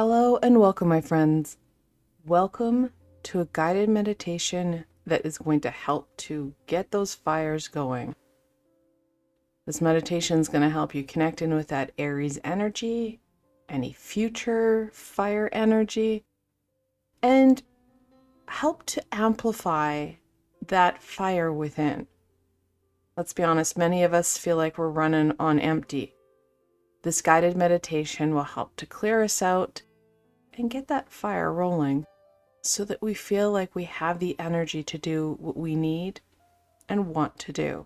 Hello and welcome, my friends. Welcome to a guided meditation that is going to help to get those fires going. This meditation is going to help you connect in with that Aries energy, any future fire energy, and help to amplify that fire within. Let's be honest, many of us feel like we're running on empty. This guided meditation will help to clear us out and get that fire rolling so that we feel like we have the energy to do what we need and want to do.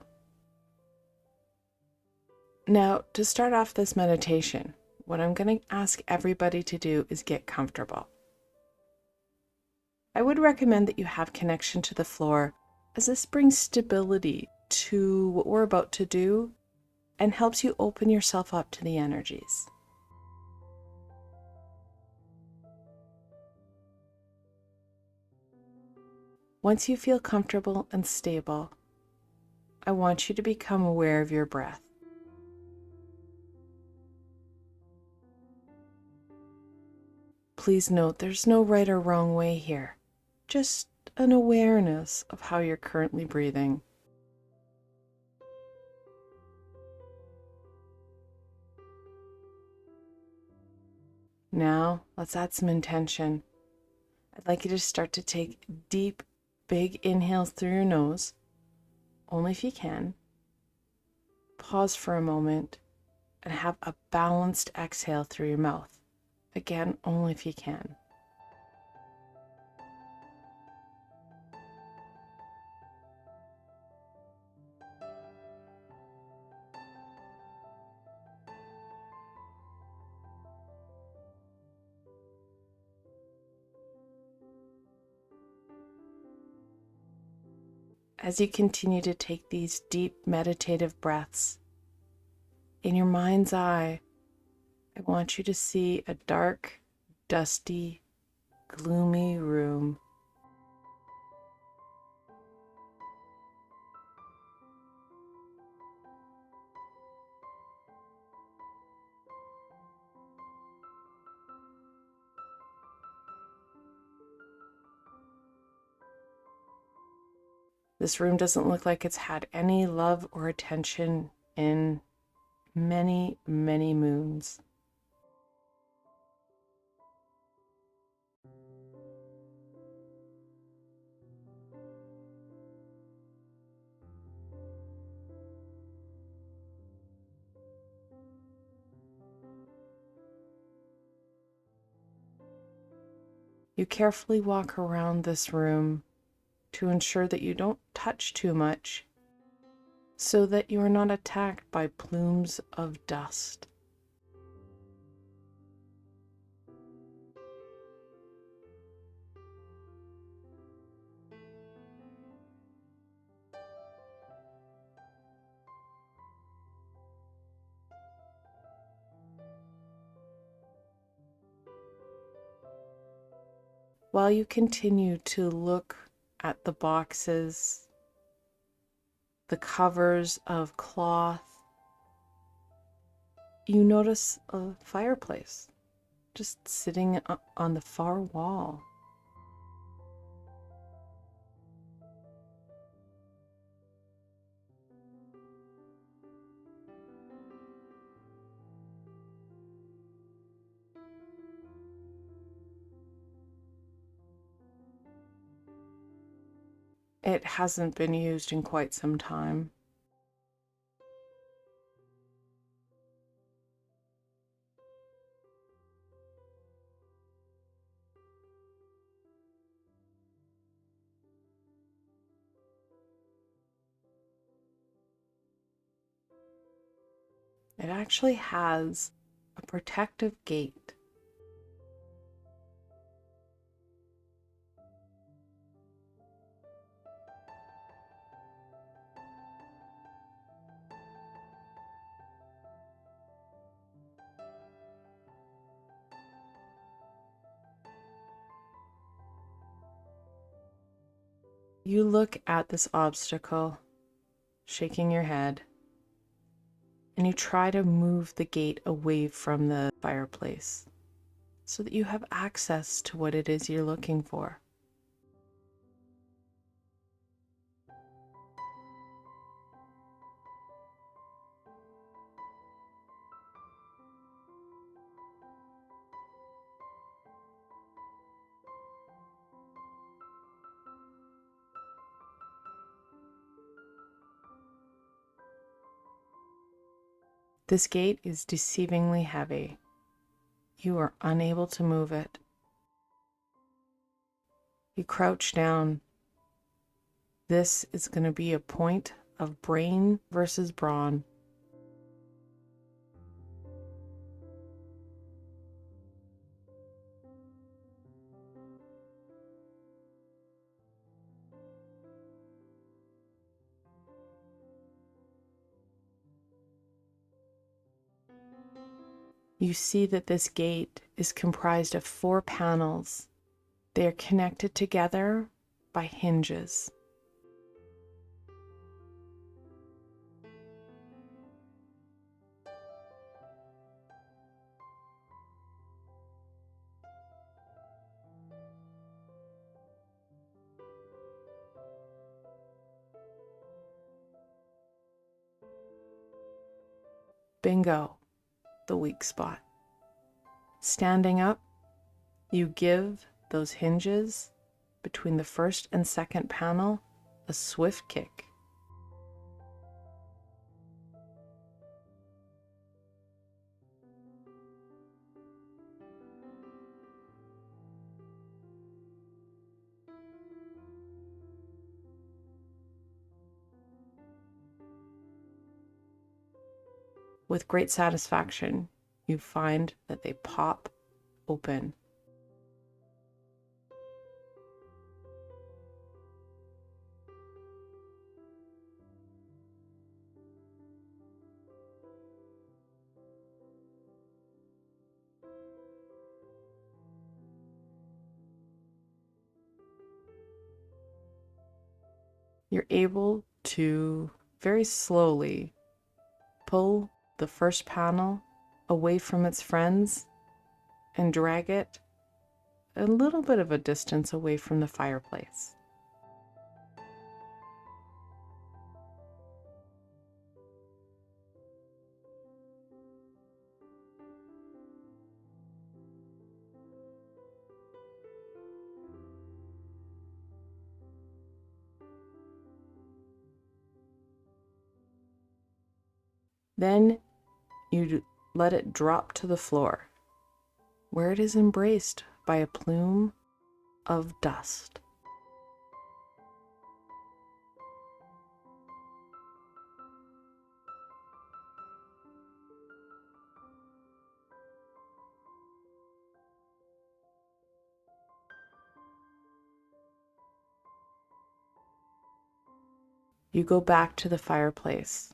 Now, to start off this meditation, what I'm going to ask everybody to do is get comfortable. I would recommend that you have connection to the floor, as this brings stability to what we're about to do and helps you open yourself up to the energies. Once you feel comfortable and stable, I want you to become aware of your breath. Please note there's no right or wrong way here, just an awareness of how you're currently breathing. Now, let's add some intention. I'd like you to start to take deep, big inhales through your nose, only if you can. Pause for a moment and have a balanced exhale through your mouth. Again, only if you can. As you continue to take these deep meditative breaths, in your mind's eye, I want you to see a dark, dusty, gloomy room. This room doesn't look like it's had any love or attention in many, many moons. You carefully walk around this room to ensure that you don't touch too much, so that you are not attacked by plumes of dust. While you continue to look at the boxes, the covers of cloth, you notice a fireplace just sitting on the far wall. It hasn't been used in quite some time. It actually has a protective gate. You look at this obstacle, shaking your head, and you try to move the gate away from the fireplace. so that you have access to what it is you're looking for. This gate is deceivingly heavy. You are unable to move it. You crouch down. This is going to be a point of brain versus brawn. You see that this gate is comprised of 4 panels. They are connected together by hinges. Bingo, the weak spot. Standing up, you give those hinges between the first and second panel a swift kick. With great satisfaction, you find that they pop open. You're able to very slowly pull the first panel away from its friends and drag it a little bit of a distance away from the fireplace. Then you let it drop to the floor, where it is embraced by a plume of dust. You go back to the fireplace,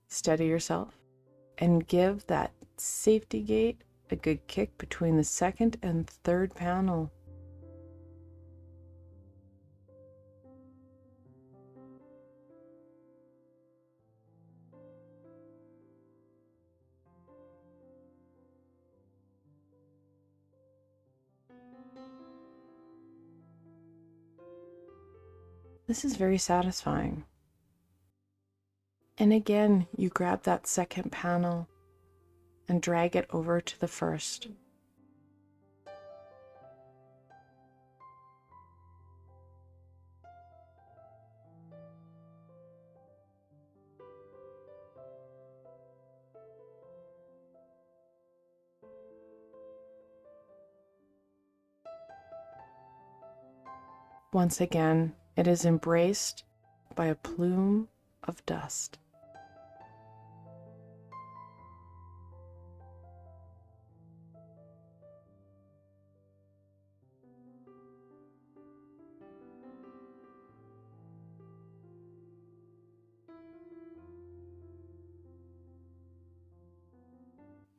steady yourself, and give that safety gate a good kick between the second and third panel. This is very satisfying. And again, you grab that second panel and drag it over to the first. Once again, it is embraced by a plume of dust.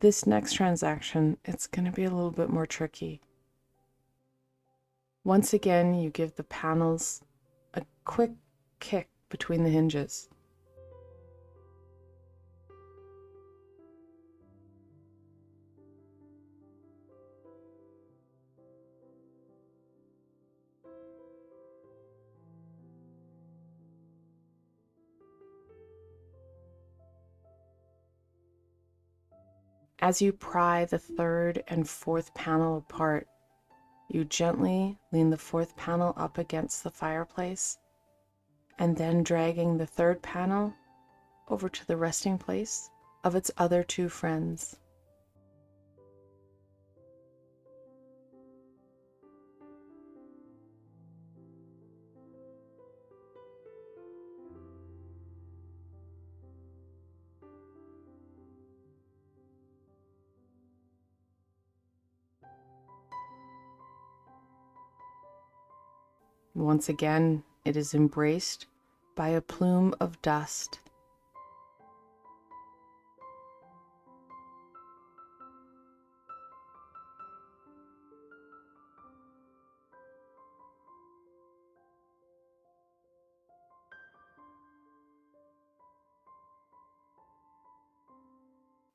This next transaction, it's going to be a little bit more tricky. Once again, you give the panels a quick kick between the hinges. As you pry the third and fourth panel apart, you gently lean the fourth panel up against the fireplace, and then dragging the third panel over to the resting place of its other two friends. Once again, it is embraced by a plume of dust.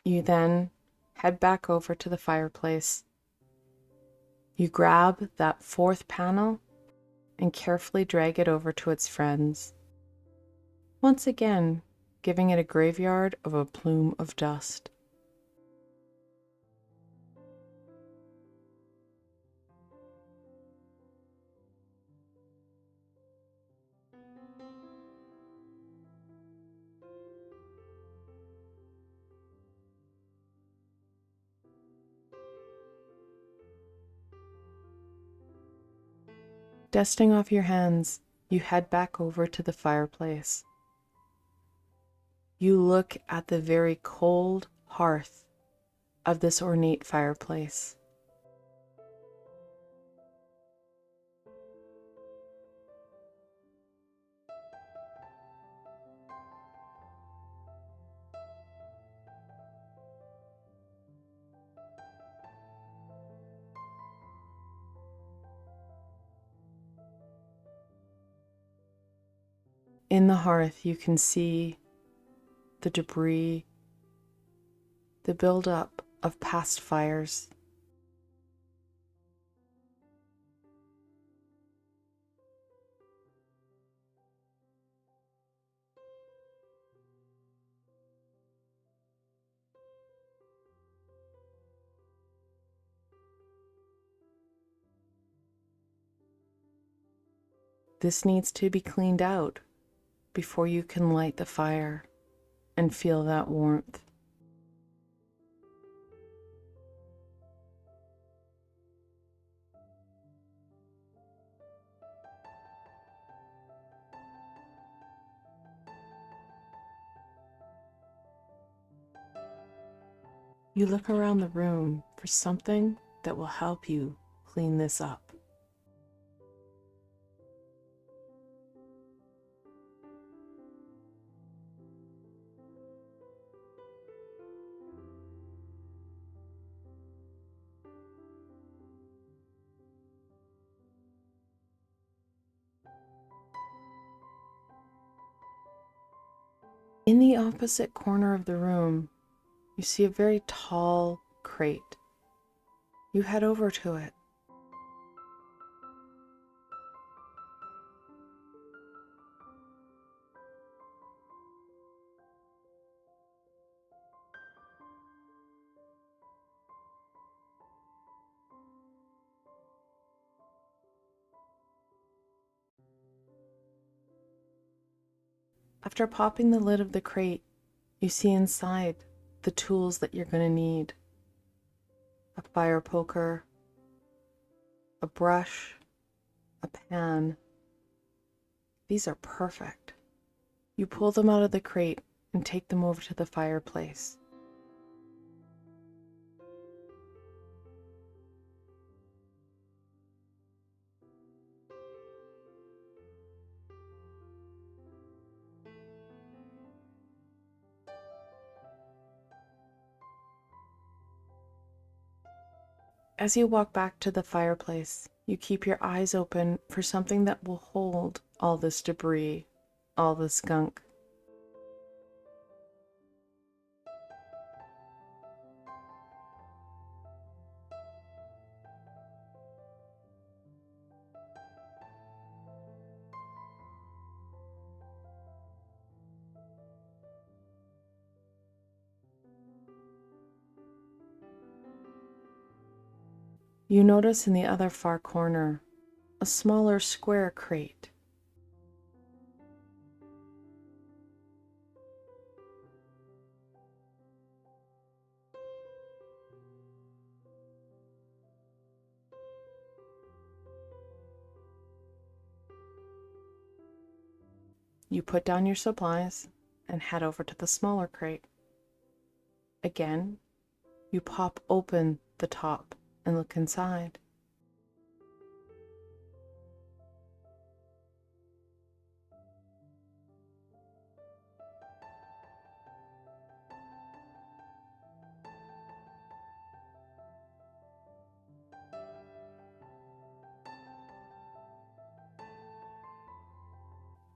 You then head back over to the fireplace. You grab that fourth panel and carefully drag it over to its friends, once again giving it a graveyard of a plume of dust. Dusting off your hands, you head back over to the fireplace. You look at the very cold hearth of this ornate fireplace. In the hearth, you can see the debris, the buildup of past fires. This needs to be cleaned out before you can light the fire and feel that warmth. You look around the room for something that will help you clean this up. In the opposite corner of the room, you see a very tall crate. You head over to it. After popping the lid of the crate, you see inside the tools that you're going to need. A fire poker, a brush, a pan. These are perfect. You pull them out of the crate and take them over to the fireplace. As you walk back to the fireplace, you keep your eyes open for something that will hold all this debris, all this gunk. You notice in the other far corner a smaller square crate. You put down your supplies and head over to the smaller crate. Again, you pop open the top and look inside.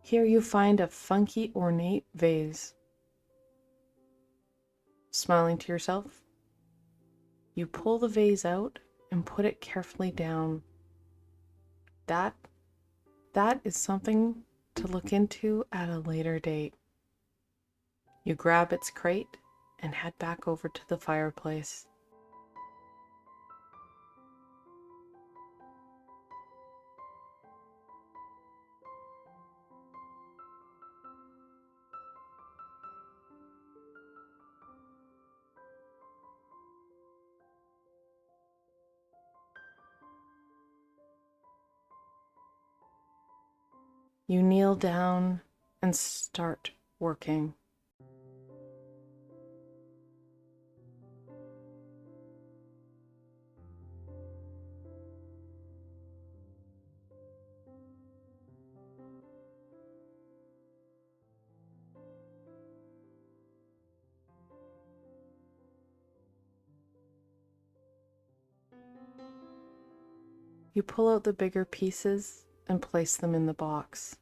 Here you find a funky, ornate vase. Smiling to yourself, you pull the vase out and put it carefully down. That is something to look into at a later date. You grab its crate and head back over to the fireplace. You kneel down and start working. You pull out the bigger pieces and place them in the box.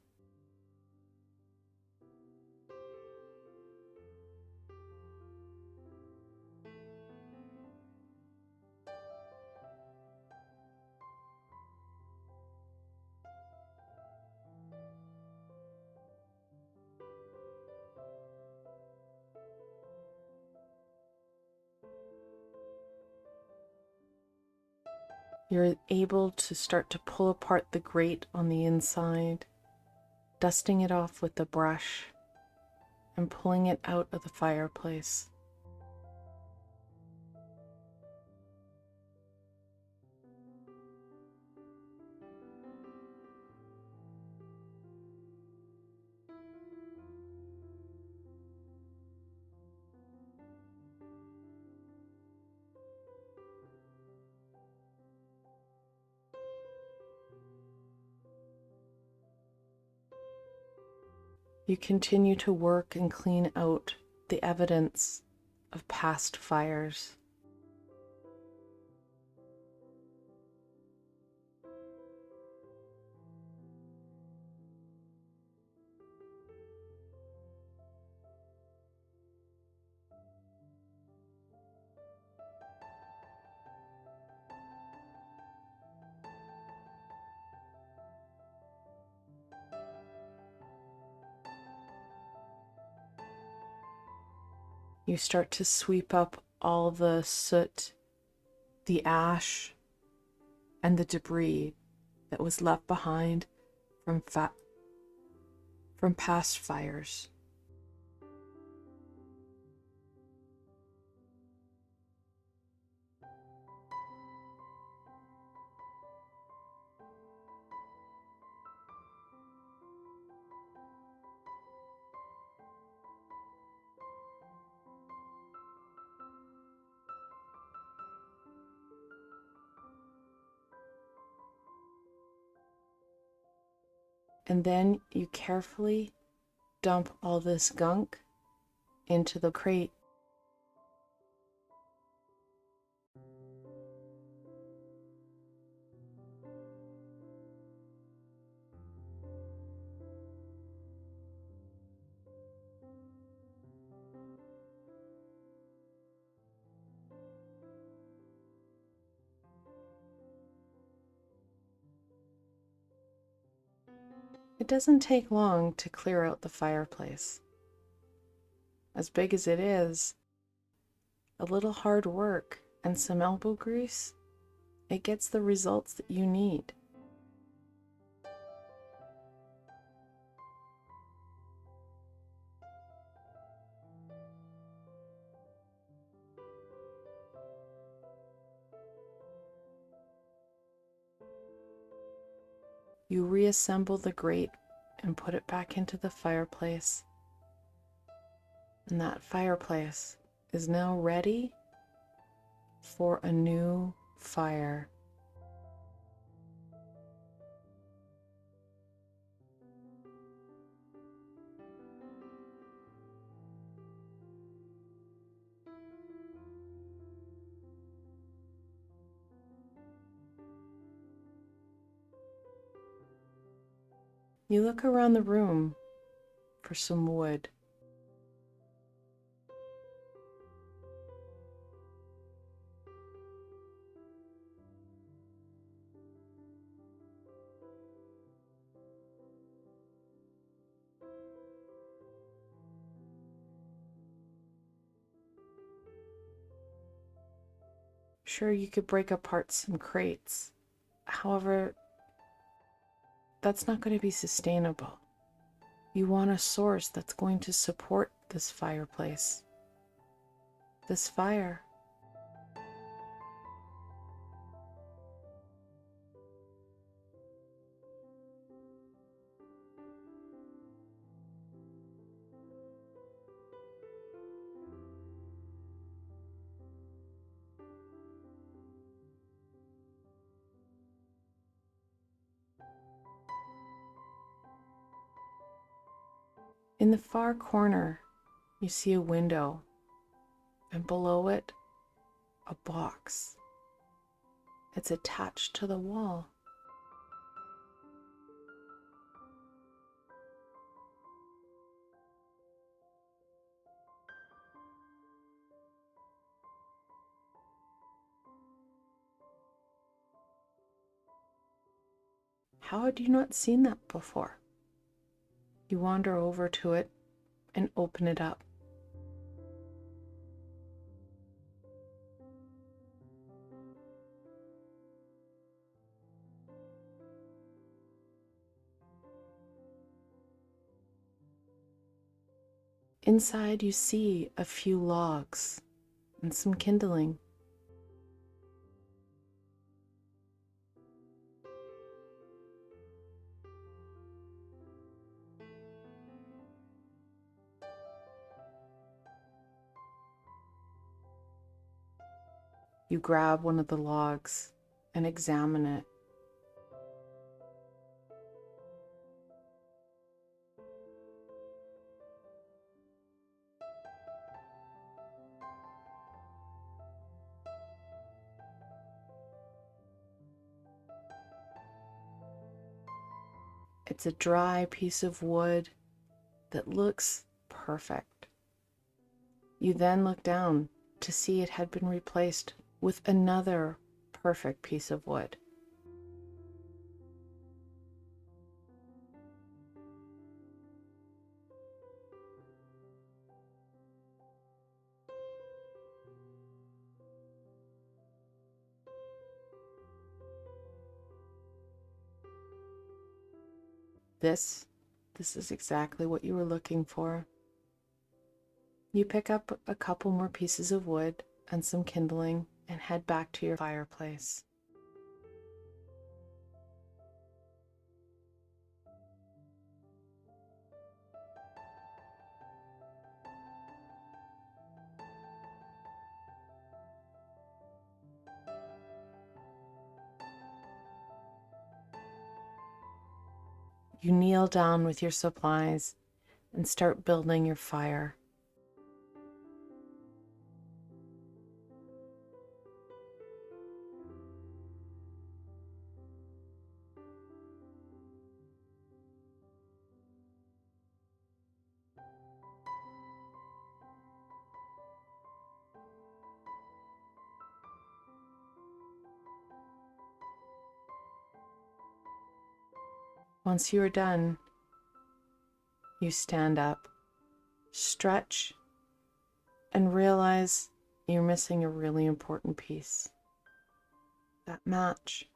You're able to start to pull apart the grate on the inside, dusting it off with the brush and pulling it out of the fireplace. You continue to work and clean out the evidence of past fires. You start to sweep up all the soot, the ash, and the debris that was left behind from past fires. And then you carefully dump all this gunk into the crate. It doesn't take long to clear out the fireplace. As big as it is, a little hard work and some elbow grease, it gets the results that you need. You reassemble the grate and put it back into the fireplace. And that fireplace is now ready for a new fire. You look around the room for some wood. Sure, you could break apart some crates. However, that's not going to be sustainable. You want a source that's going to support this fireplace, this fire. In the far corner, you see a window, and below it, a box. It's attached to the wall. How had you not seen that before? You wander over to it and open it up. Inside, you see a few logs and some kindling. You grab one of the logs and examine it. It's a dry piece of wood that looks perfect. You then look down to see it had been replaced with another perfect piece of wood. This is exactly what you were looking for. You pick up a couple more pieces of wood and some kindling and head back to your fireplace. You kneel down with your supplies and start building your fire. Once you are done, you stand up, stretch, and realize you're missing a really important piece. that match.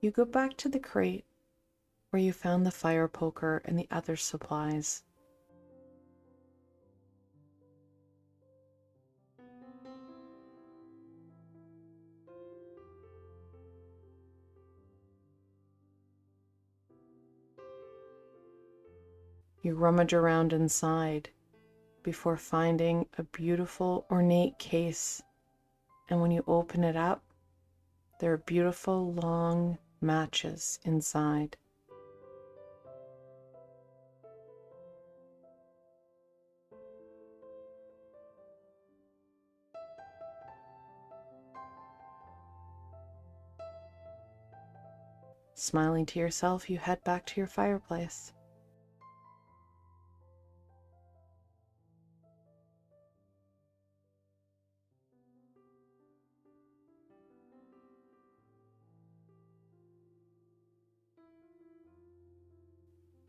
You go back to the crate where you found the fire poker and the other supplies. You rummage around inside before finding a beautiful ornate case, and when you open it up, there are beautiful long matches inside. Smiling to yourself, you head back to your fireplace.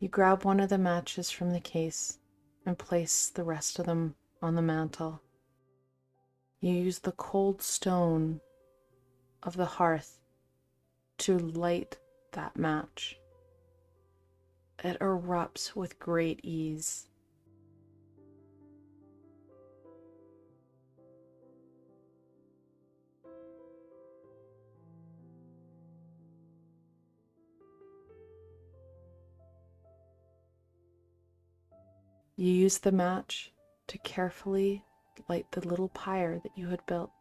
You grab one of the matches from the case and place the rest of them on the mantle. You use the cold stone of the hearth to light that match. It erupts with great ease. You use the match to carefully light the little pyre that you had built.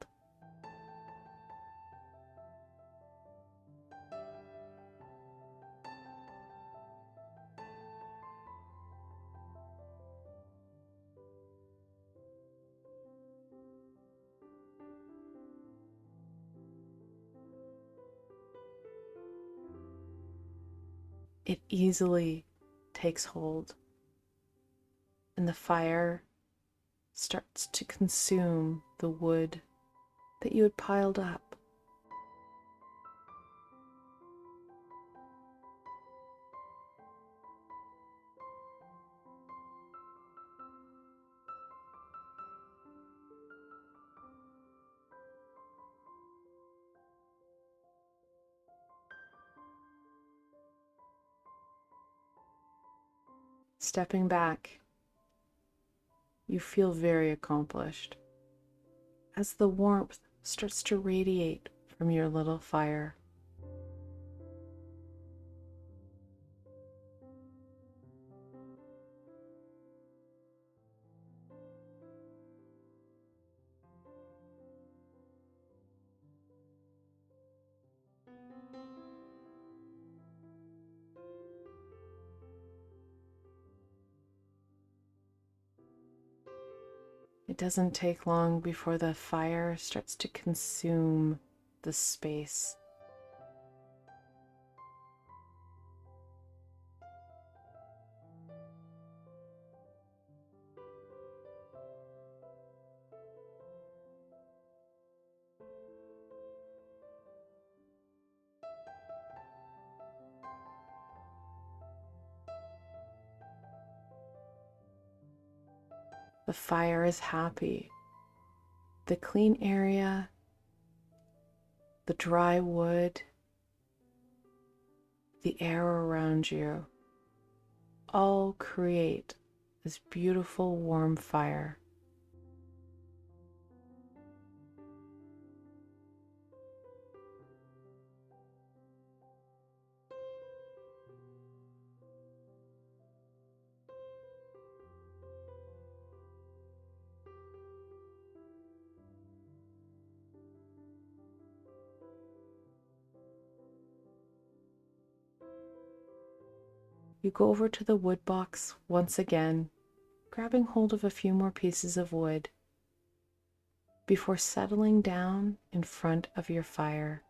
It easily takes hold, and the fire starts to consume the wood that you had piled up. Stepping back, you feel very accomplished as the warmth starts to radiate from your little fire. It doesn't take long before the fire starts to consume the space. The fire is happy. The clean area, the dry wood, the air around you, all create this beautiful warm fire. You go over to the wood box once again, grabbing hold of a few more pieces of wood before settling down in front of your fire.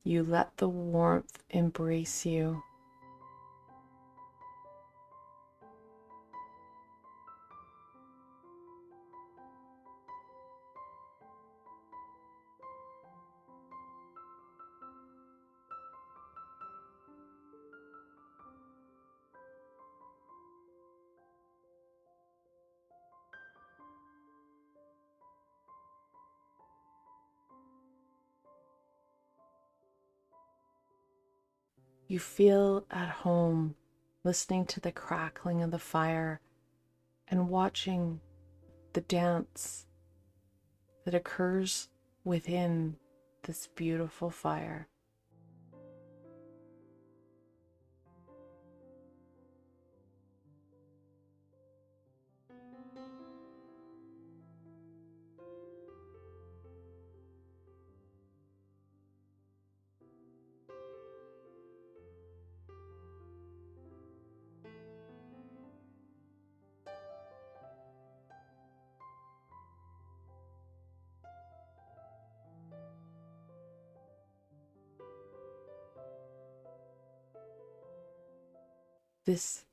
You let the warmth embrace you. You feel at home listening to the crackling of the fire and watching the dance that occurs within this beautiful fire. This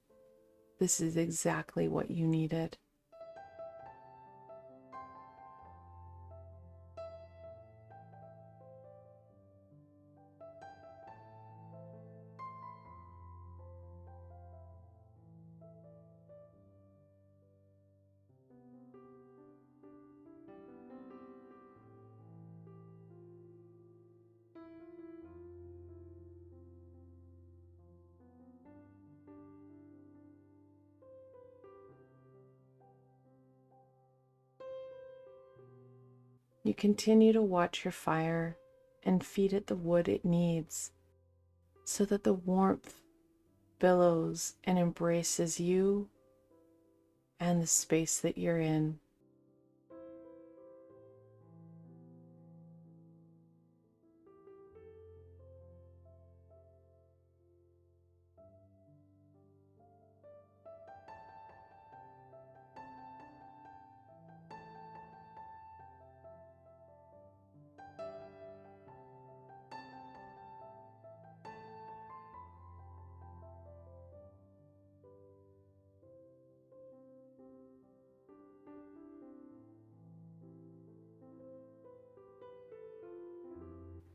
is exactly what you needed. You continue to watch your fire and feed it the wood it needs so that the warmth billows and embraces you and the space that you're in.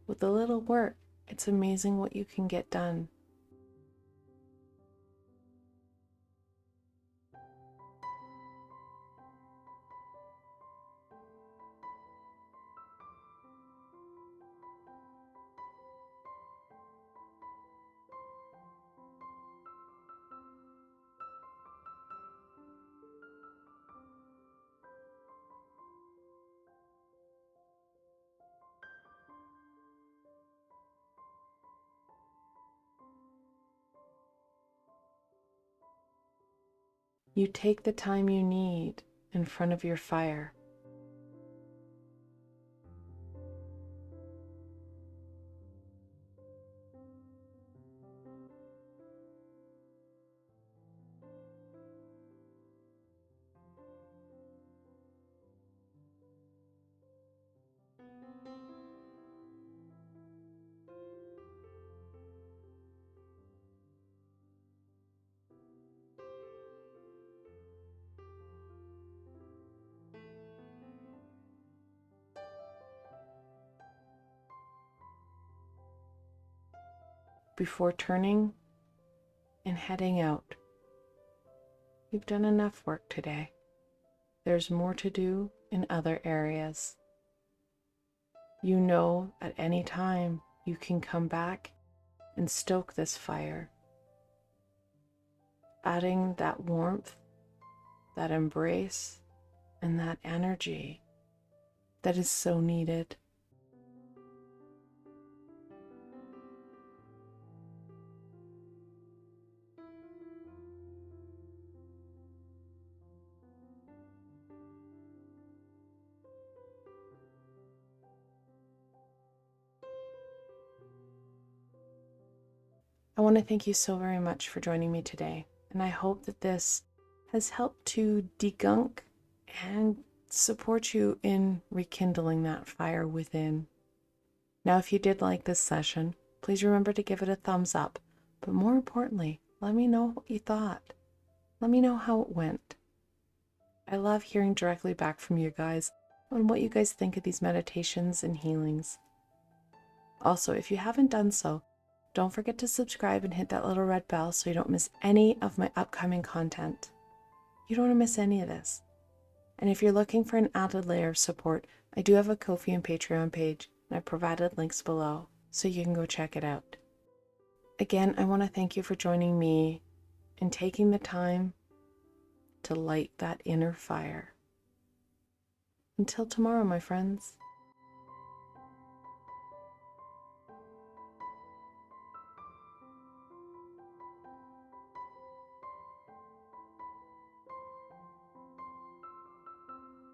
With a little work, it's amazing what you can get done. You take the time you need in front of your fire. Before turning and heading out, you've done enough work today. There's more to do in other areas. You know at any time you can come back and stoke this fire, adding that warmth, that embrace, and that energy that is so needed. I want to thank you so very much for joining me today, and I hope that this has helped to degunk and support you in rekindling that fire within. Now, if you did like this session, please remember to give it a thumbs up, but more importantly, let me know what you thought. Let me know how it went. I love hearing directly back from you guys on what you guys think of these meditations and healings. Also, if you haven't done so, don't forget to subscribe and hit that little red bell so you don't miss any of my upcoming content. You don't want to miss any of this. And if you're looking for an added layer of support, I do have a Ko-fi and Patreon page, and I've provided links below so you can go check it out. Again, I want to thank you for joining me and taking the time to light that inner fire. Until tomorrow, my friends.